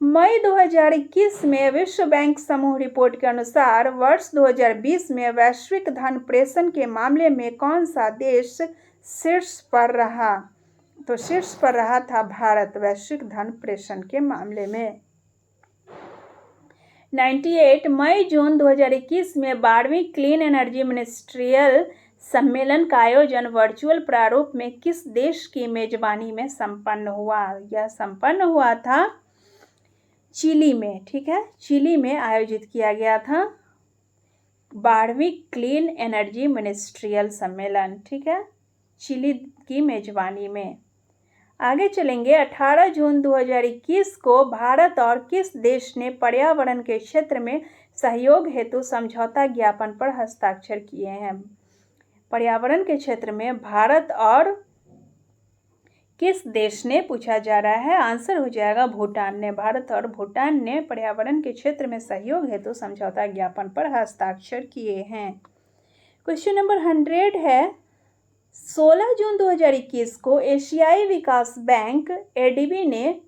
मई 2021 में विश्व बैंक समूह रिपोर्ट के अनुसार वर्ष 2020 में वैश्विक धन प्रेषण के मामले में कौन सा देश शीर्ष पर रहा? तो शीर्ष पर रहा था भारत वैश्विक धन प्रेषण के मामले में। 98, मई जून 2021 में 12वीं क्लीन एनर्जी मिनिस्ट्रियल सम्मेलन का आयोजन वर्चुअल प्रारूप में किस देश की मेजबानी में संपन्न हुआ? यह संपन्न हुआ था चिली में। ठीक है, चिली में आयोजित किया गया था 12वीं क्लीन एनर्जी मिनिस्ट्रियल सम्मेलन। ठीक है, चिली की मेजबानी में। आगे चलेंगे, 18 जून 2021 को भारत और किस देश ने पर्यावरण के क्षेत्र में सहयोग हेतु समझौता ज्ञापन पर हस्ताक्षर किए हैं? पर्यावरण के क्षेत्र में भारत और किस देश ने पूछा जा रहा है? आंसर हो जाएगा भूटान ने। भारत और भूटान ने पर्यावरण के क्षेत्र में सहयोग हेतु समझौता ज्ञापन पर हस्ताक्षर किए हैं। क्वेश्चन नंबर 100 है, 16 जून 2021 को एशियाई विकास बैंक एडीबी ने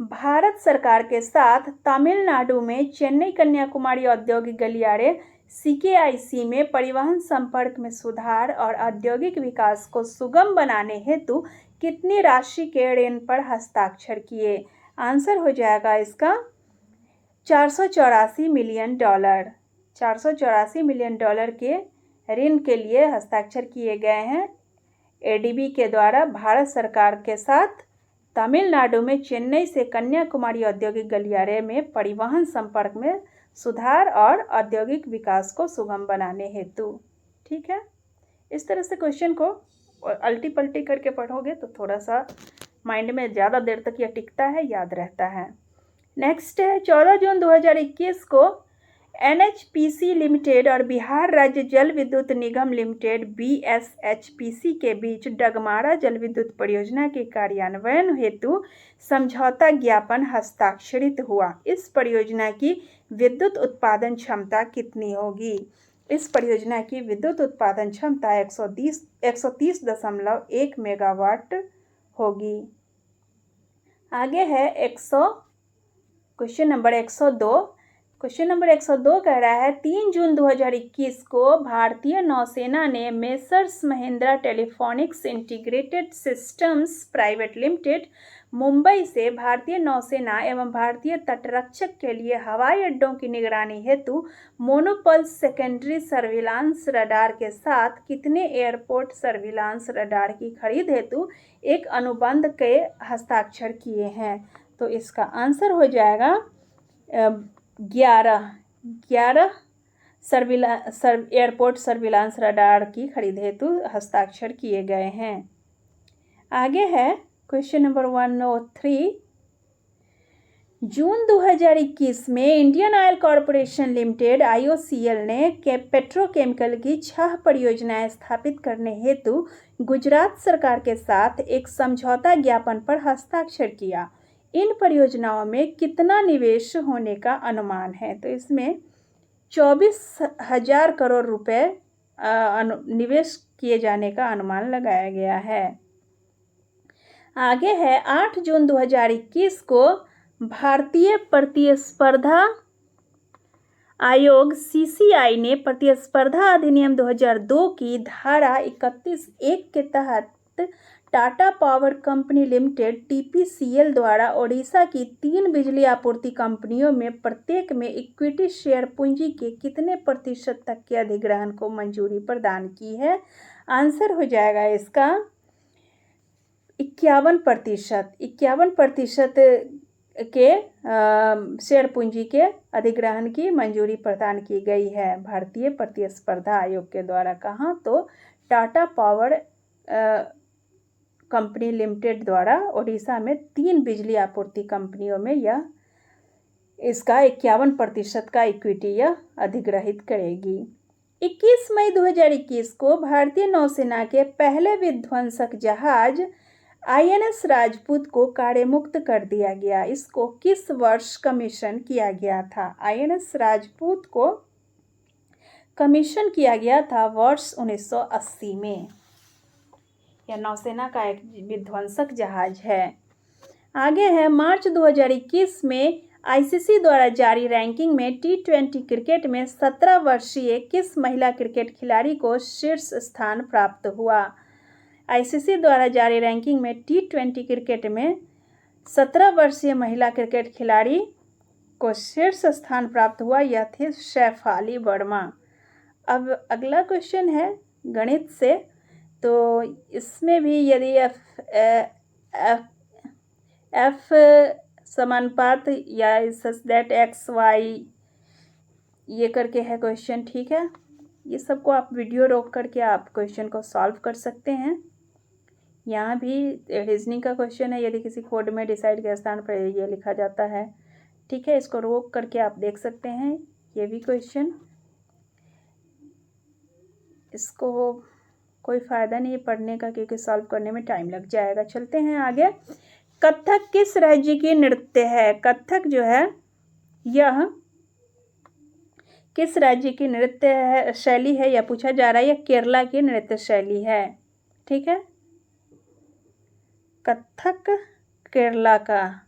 भारत सरकार के साथ तमिलनाडु में चेन्नई कन्याकुमारी औद्योगिक गलियारे सीकेआईसी में परिवहन संपर्क में सुधार और औद्योगिक विकास को सुगम बनाने हेतु कितनी राशि के ऋण पर हस्ताक्षर किए? आंसर हो जाएगा इसका $484 मिलियन। $484 मिलियन के ऋण के लिए हस्ताक्षर किए गए हैं एडीबी के द्वारा भारत सरकार के साथ तमिलनाडु में चेन्नई से कन्याकुमारी औद्योगिक गलियारे में परिवहन संपर्क में सुधार और औद्योगिक विकास को सुगम बनाने हेतु। ठीक है, इस तरह से क्वेश्चन को अल्टी पल्टी करके पढ़ोगे तो थोड़ा सा माइंड में ज़्यादा देर तक यह टिकता है, याद रहता है। नेक्स्ट है, 14 जून 2021 को एनएचपीसी लिमिटेड और बिहार राज्य जल विद्युत निगम लिमिटेड बीएसएचपीसी के बीच डगमारा जल विद्युत परियोजना के कार्यान्वयन हेतु समझौता ज्ञापन हस्ताक्षरित हुआ। इस परियोजना की विद्युत उत्पादन क्षमता कितनी होगी? इस परियोजना की विद्युत उत्पादन क्षमता 130.1 मेगावाट होगी। आगे है क्वेश्चन नंबर 102। क्वेश्चन नंबर 102 कह रहा है 3 जून 2021 को भारतीय नौसेना ने Messrs Mahindra Telephonics Integrated Systems Private Limited Mumbai से भारतीय नौसेना एवं भारतीय तटरक्षक के लिए हवाई अड्डों की निगरानी हेतु मोनोपल्स सेकेंडरी सर्विलांस रडार के साथ कितने एयरपोर्ट सर्विलांस रडार की खरीद हेतु एक अनुबंध के हस्ताक्षर किए हैं? तो इसका आंसर हो जाएगा 11 एयरपोर्ट सर्विलांस रडार की खरीद हेतु हस्ताक्षर किए गए हैं। आगे है क्वेश्चन नंबर 103। जून 2021 में Indian oil corporation limited IOCL ने पेट्रोकेमिकल की 6 परियोजनाएं स्थापित करने हेतु गुजरात सरकार के साथ एक समझौता ज्ञापन पर हस्ताक्षर किया। इन परियोजनाओं में कितना निवेश होने का अनुमान है? तो इसमें 24,000 करोड़ रुपए निवेश किए जाने का अनुमान लगाया गया है। आगे है 8 जून 2021 को भारतीय प्रतिस्पर्धा आयोग CCI ने प्रतिस्पर्धा अधिनियम 2002 की धारा 31(1) के तहत Tata power company limited TPCL द्वारा ओडिशा की 3 बिजली आपूर्ति कंपनियों में प्रत्येक में इक्विटी शेयर पूंजी के कितने प्रतिशत तक के अधिग्रहण को मंजूरी प्रदान की है? आंसर हो जाएगा इसका 51%। 51% के शेयर पूंजी के अधिग्रहण की मंजूरी प्रदान की गई है भारतीय प्रतिस्पर्धा आयोग के द्वारा। कहाँ? तो टाटा पावर कंपनी लिमिटेड द्वारा ओडिशा में 3 बिजली आपूर्ति कंपनियों में यह इसका 51% का इक्विटी यह अधिग्रहित करेगी। 21 मई 2021 को भारतीय नौसेना के पहले विध्वंसक जहाज INS राजपूत को कार्यमुक्त कर दिया गया। इसको किस वर्ष कमीशन किया गया था? INS राजपूत को कमीशन किया गया था वर्ष 1980 में। यह नौसेना का एक विध्वंसक जहाज है। आगे है मार्च 2021 में ICC द्वारा जारी रैंकिंग में T20 क्रिकेट में 17 वर्षीय किस महिला क्रिकेट खिलाड़ी को शीर्ष स्थान प्राप्त हुआ? ICC द्वारा जारी रैंकिंग में T20 क्रिकेट में 17 वर्षीय महिला क्रिकेट खिलाड़ी को शीर्ष स्थान प्राप्त हुआ। यह थी शेफाली वर्मा। अब अगला क्वेश्चन है गणित से। तो इसमें भी यदि F समानुपात या सच दैट XY ये करके है क्वेश्चन, ठीक है। ये सबको आप वीडियो रोक करके आप क्वेश्चन को सॉल्व कर सकते हैं। यहाँ भी रीजनिंग का क्वेश्चन है, यदि किसी कोड में डिसाइड के स्थान पर ये लिखा जाता है, ठीक है। इसको रोक करके आप देख सकते हैं ये भी क्वेश्चन। इसको कोई फ़ायदा नहीं है पढ़ने का क्योंकि सॉल्व करने में टाइम लग जाएगा। चलते हैं आगे। कथक किस राज्य की नृत्य है? कथक जो है यह किस राज्य की नृत्य है शैली है यह पूछा जा रहा है। यह केरला की नृत्य शैली है, ठीक है। कथक केरला का।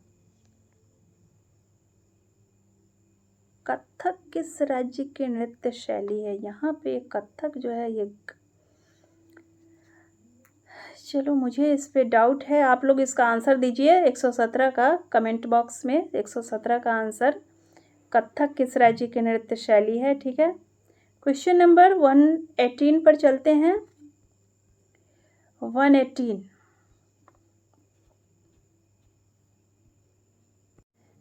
कथक किस राज्य की नृत्य शैली है? यहाँ पे कथक जो है ये, चलो मुझे इस पे डाउट है, आप लोग इसका आंसर दीजिए 117 का कमेंट बॉक्स में। 117 का आंसर कथक किस राज्य की नृत्य शैली है, ठीक है। क्वेश्चन नंबर 118 पर चलते हैं। 118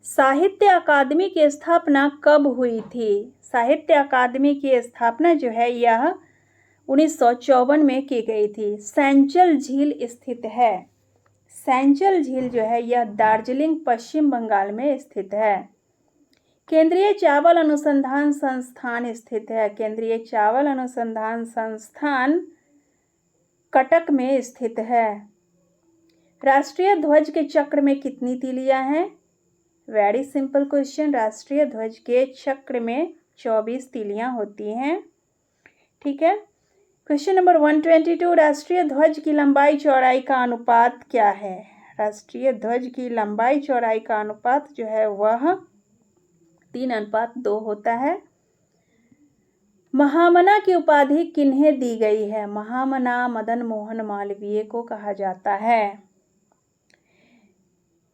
साहित्य अकादमी की स्थापना कब हुई थी? साहित्य अकादमी की स्थापना जो है यह 1954 में की गई थी। सैंचल झील स्थित है। सैंचल झील जो है यह दार्जिलिंग पश्चिम बंगाल में स्थित है। केंद्रीय चावल अनुसंधान संस्थान स्थित है। केंद्रीय चावल अनुसंधान संस्थान कटक में स्थित है। राष्ट्रीय ध्वज के चक्र में कितनी तीलियां हैं? Very simple question. राष्ट्रीय ध्वज के चक्र में 24 तीलियां होती हैं। ठीक है। क्वेश्चन नंबर 122, राष्ट्रीय ध्वज की लंबाई चौड़ाई का अनुपात क्या है? राष्ट्रीय ध्वज की लंबाई चौड़ाई का अनुपात जो है वह 3:2 होता है। महामना की उपाधि किन्हें दी गई है? महामना मदन मोहन मालवीय को कहा जाता है।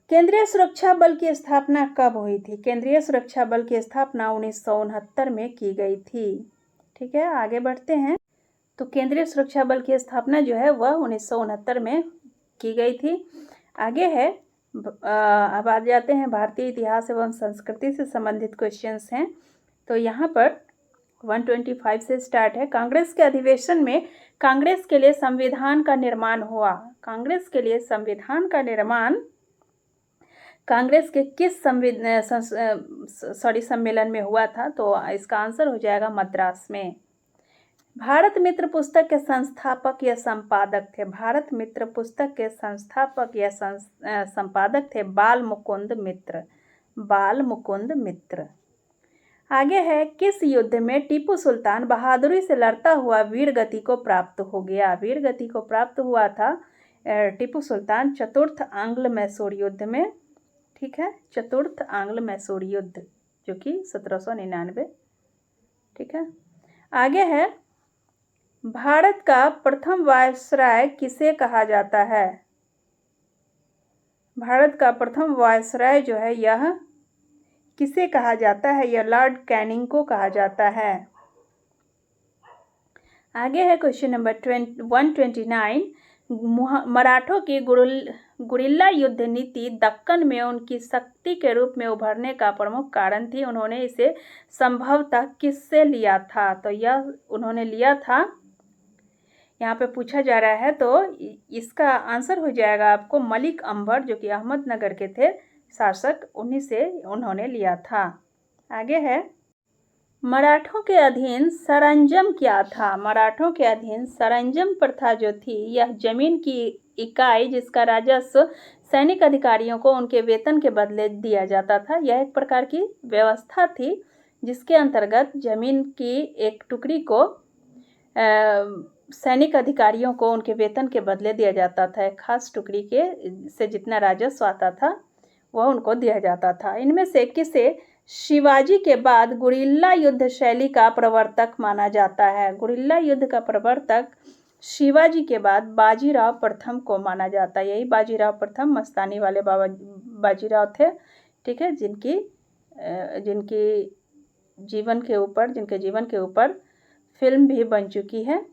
केंद्रीय सुरक्षा बल की स्थापना कब हुई थी? केंद्रीय सुरक्षा बल की स्थापना 1969 में की गई थी। ठीक है, आगे बढ़ते हैं। तो केंद्रीय सुरक्षा बल की स्थापना जो है वह 1969 में की गई थी। आगे है, अब आ जाते हैं भारतीय इतिहास एवं संस्कृति से संबंधित क्वेश्चंस हैं। तो यहाँ पर 125 से स्टार्ट है। कांग्रेस के अधिवेशन में कांग्रेस के लिए संविधान का निर्माण हुआ। कांग्रेस के लिए संविधान का निर्माण कांग्रेस के किस सम्मेलन में हुआ था? तो इसका आंसर हो जाएगा मद्रास में। भारत मित्र पुस्तक के संस्थापक या संपादक थे? भारत मित्र पुस्तक के संस्थापक या संपादक थे बाल मुकुंद मित्र। बाल मुकुंद मित्र। आगे है, किस युद्ध में टीपू सुल्तान बहादुरी से लड़ता हुआ वीर गति को प्राप्त हो गया? वीर गति को प्राप्त हुआ था टीपू सुल्तान चतुर्थ आंग्ल मैसूर युद्ध में। ठीक है, चतुर्थ आंग्ल मैसूर युद्ध जो कि 1799। ठीक है, आगे है, भारत का प्रथम वायसराय किसे कहा जाता है? भारत का प्रथम वायसराय जो है यह किसे कहा जाता है? यह लॉर्ड कैनिंग को कहा जाता है। आगे है क्वेश्चन नंबर 129, मराठों की गुरिल्ला युद्ध नीति दक्कन में उनकी शक्ति के रूप में उभरने का प्रमुख कारण थी। उन्होंने इसे संभवतः किससे लिया था? तो यह उन्होंने लिया था, यहाँ पे पूछा जा रहा है, तो इसका आंसर हो जाएगा आपको मलिक अंबर, जो कि अहमदनगर के थे शासक, उन्हीं से उन्होंने लिया था। आगे है, मराठों के अधीन सरंजम क्या था? मराठों के अधीन सरंजम प्रथा जो थी यह जमीन की इकाई जिसका राजस्व सैनिक अधिकारियों को उनके वेतन के बदले दिया जाता था। यह एक प्रकार की व्यवस्था थी जिसके अंतर्गत जमीन की एक टुकड़ी को सैनिक अधिकारियों को उनके वेतन के बदले दिया जाता था। एक खास टुकड़ी के से जितना राजस्व आता था वह उनको दिया जाता था। इनमें से किसे शिवाजी के बाद गुरिल्ला युद्ध शैली का प्रवर्तक माना जाता है? गुरिल्ला युद्ध का प्रवर्तक शिवाजी के बाद बाजीराव प्रथम को माना जाता है। यही बाजीराव प्रथम मस्तानी वाले बाजीराव थे। ठीक है, जिनके जीवन के ऊपर फिल्म भी बन चुकी है,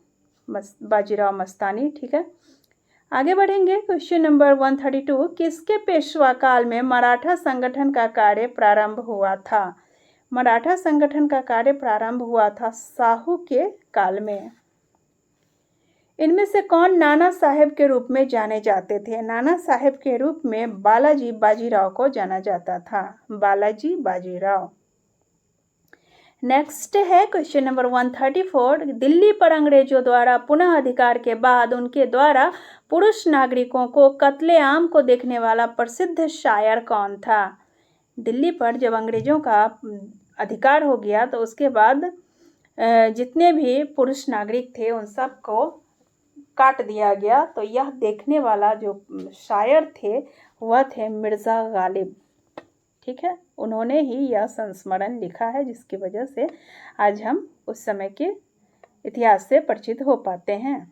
बाजीराव मस्तानी। ठीक है, आगे बढ़ेंगे। क्वेश्चन नंबर 132, किसके पेशवा काल में मराठा संगठन का कार्य प्रारंभ हुआ था? मराठा संगठन का कार्य प्रारंभ हुआ था साहू के काल में। इनमें से कौन नाना साहेब के रूप में जाने जाते थे? नाना साहेब के रूप में बालाजी बाजीराव को जाना जाता था। बालाजी बाजीराव। नेक्स्ट है क्वेश्चन नंबर 134, दिल्ली पर अंग्रेजों द्वारा पुनः अधिकार के बाद उनके द्वारा पुरुष नागरिकों को कत्लेआम को देखने वाला प्रसिद्ध शायर कौन था? दिल्ली पर जब अंग्रेजों का अधिकार हो गया तो उसके बाद जितने भी पुरुष नागरिक थे उन सबको काट दिया गया। तो यह देखने वाला जो शायर थे वह थे मिर्ज़ा गालिब। ठीक है, उन्होंने ही यह संस्मरण लिखा है जिसकी वजह से आज हम उस समय के इतिहास से परिचित हो पाते हैं।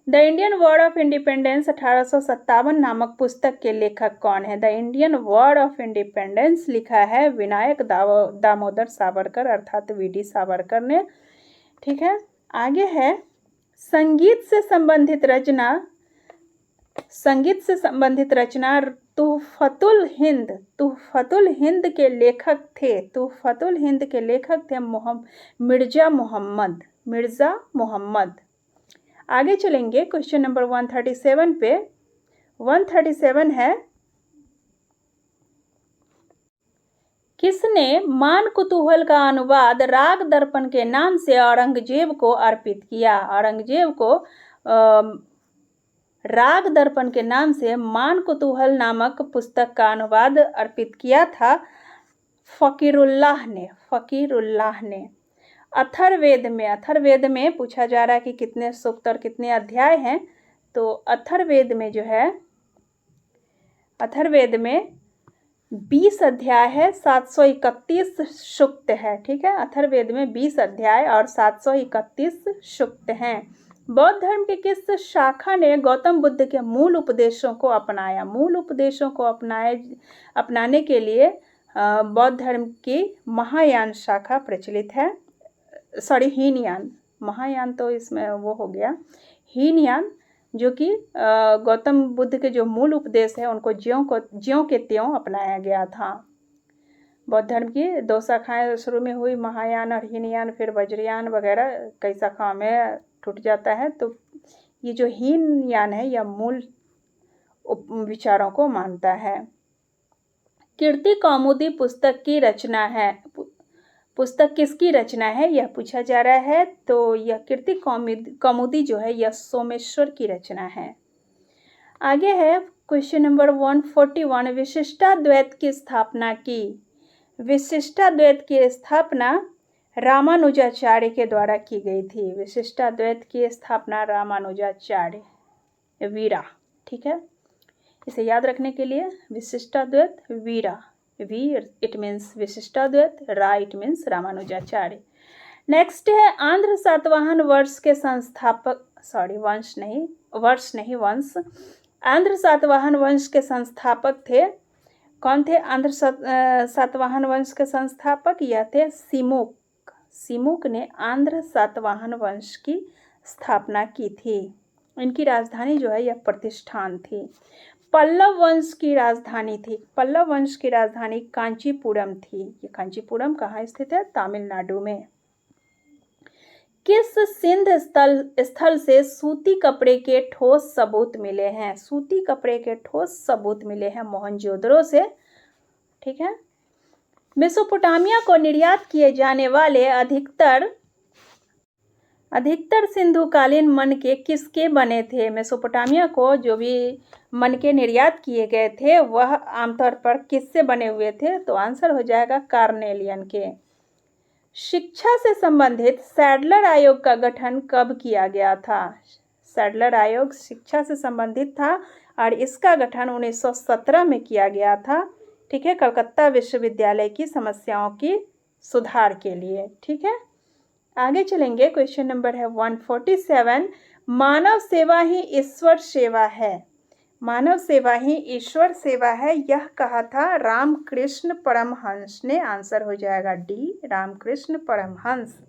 The Indian war of independence 1857 नामक पुस्तक के लेखक कौन है? The Indian war of independence लिखा है विनायक दामोदर सावरकर अर्थात वीडी सावरकर ने। ठीक है, आगे है, संगीत से संबंधित रचना तुहफतुल हिंद के लेखक थे मिर्ज़ा मोहम्मद। आगे चलेंगे क्वेश्चन नंबर 137 पे। 137 है, किसने मान कुतूहल का अनुवाद राग दर्पण के नाम से औरंगजेब को अर्पित किया? औरंगजेब को राग दर्पण के नाम से मान कुतूहल नामक पुस्तक का अनुवाद अर्पित किया था फकीरुल्लाह ने। अथर्ववेद में पूछा जा रहा है कि कितने सूक्त और कितने अध्याय हैं। तो अथर्ववेद में जो है, अथर्ववेद में 20 अध्याय है, 731 सूक्त है। ठीक है, अथर्ववेद में 20 अध्याय और 731 सूक्त हैं। बौद्ध धर्म के किस शाखा ने गौतम बुद्ध के मूल उपदेशों को अपनाया? मूल उपदेशों को अपनाने के लिए बौद्ध धर्म की महायान शाखा प्रचलित है। सॉरी, हीनयान। महायान तो इसमें वो हो गया, हीनयान, जो कि गौतम बुद्ध के जो मूल उपदेश है उनको ज्यों के त्यों अपनाया गया था। बौद्ध धर्म की 2 शाखाएं शुरू में हुई, महायान और हीनयान, फिर वज्रयान वगैरह कई शाखाओं में टूट जाता है। तो ये जो हीनयान है यह मूल विचारों को मानता है। कीर्ति कौमुदी पुस्तक की रचना है, पुस्तक किसकी रचना है यह पूछा जा रहा है। तो यह कीर्ति कौमुदी जो है यह सोमेश्वर की रचना है। आगे है क्वेश्चन नंबर 141, विशिष्टाद्वैत की स्थापना की। विशिष्टाद्वैत की स्थापना रामानुजाचार्य के द्वारा की गई थी। विशिष्टाद्वैत की स्थापना रामानुजाचार्य, वीरा। ठीक है, इसे याद रखने के लिए विशिष्टाद्वैत, वीरा, वी इट मीन्स विशिष्टाद्वैत, रा इट मीन्स रामानुजाचार्य। नेक्स्ट है आंध्र सातवाहन वंश के संस्थापक, सॉरी वंश नहीं, वंश। आंध्र सातवाहन वंश के संस्थापक थे, कौन थे आंध्र सातवाहन वंश के संस्थापक? यह थे सिमुक। सिमुक ने आंध्र सातवाहन वंश की स्थापना की थी। इनकी राजधानी जो है यह प्रतिष्ठान थी। पल्लव वंश की राजधानी थी, पल्लव वंश की राजधानी कांचीपुरम थी। ये कांचीपुरम कहाँ स्थित है? तमिलनाडु में। किस सिंध स्थल से सूती कपड़े के ठोस सबूत मिले हैं? सूती कपड़े के ठोस सबूत मिले हैं मोहनजोदड़ो से। ठीक है, मेसोपोटामिया को निर्यात किए जाने वाले अधिकतर सिंधुकालीन मनके किसके बने थे? मेसोपोटामिया को जो भी मनके निर्यात किए गए थे वह आमतौर पर किससे बने हुए थे? तो आंसर हो जाएगा कार्नेलियन के। शिक्षा से संबंधित सैडलर आयोग का गठन कब किया गया था? सैडलर आयोग शिक्षा से संबंधित था और इसका गठन 1917 में किया गया था। ठीक है, कलकत्ता विश्वविद्यालय की समस्याओं की सुधार के लिए। ठीक है, आगे चलेंगे। क्वेश्चन नंबर है 147, मानव सेवा ही ईश्वर सेवा है। मानव सेवा ही ईश्वर सेवा है, यह कहा था रामकृष्ण परमहंस ने। आंसर हो जाएगा डी, रामकृष्ण परमहंस।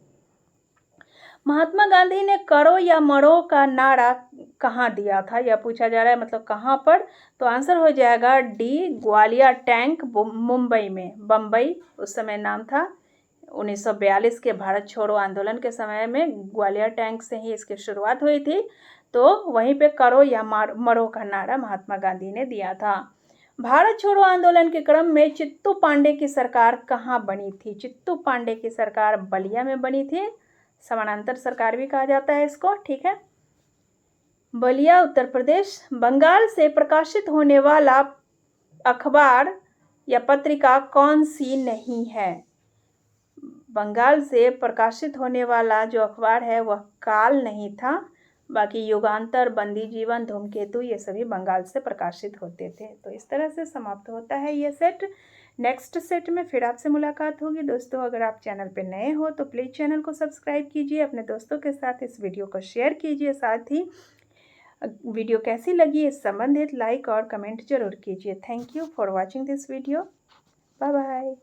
महात्मा गांधी ने करो या मरो का नारा कहाँ दिया था? यह पूछा जा रहा है, मतलब कहाँ पर? तो आंसर हो जाएगा डी, ग्वालियर टैंक, मुंबई में। बम्बई उस समय नाम था। 1942 के भारत छोड़ो आंदोलन के समय में ग्वालियर टैंक से ही इसकी शुरुआत हुई थी। तो वहीं पे करो या मरो का नारा महात्मा गांधी ने दिया था। भारत छोड़ो आंदोलन के क्रम में चित्तू पांडे की सरकार कहाँ बनी थी? चित्तू पांडे की सरकार बलिया में बनी थी। समानांतर सरकार भी कहा जाता है इसको। ठीक है, बलिया उत्तर प्रदेश। बंगाल से प्रकाशित होने वाला अखबार या पत्रिका कौन सी नहीं है? बंगाल से प्रकाशित होने वाला जो अखबार है वह काल नहीं था। बाकी युगांतर, बंदी जीवन, धूमकेतु ये सभी बंगाल से प्रकाशित होते थे। तो इस तरह से समाप्त होता है ये सेट। नेक्स्ट सेट में फिर आपसे मुलाकात होगी। दोस्तों, अगर आप चैनल पे नए हो तो प्लीज़ चैनल को सब्सक्राइब कीजिए, अपने दोस्तों के साथ इस वीडियो को शेयर कीजिए। साथ ही वीडियो कैसी लगी इस संबंधित लाइक और कमेंट जरूर कीजिए। Thank you for watching this video. Bye bye.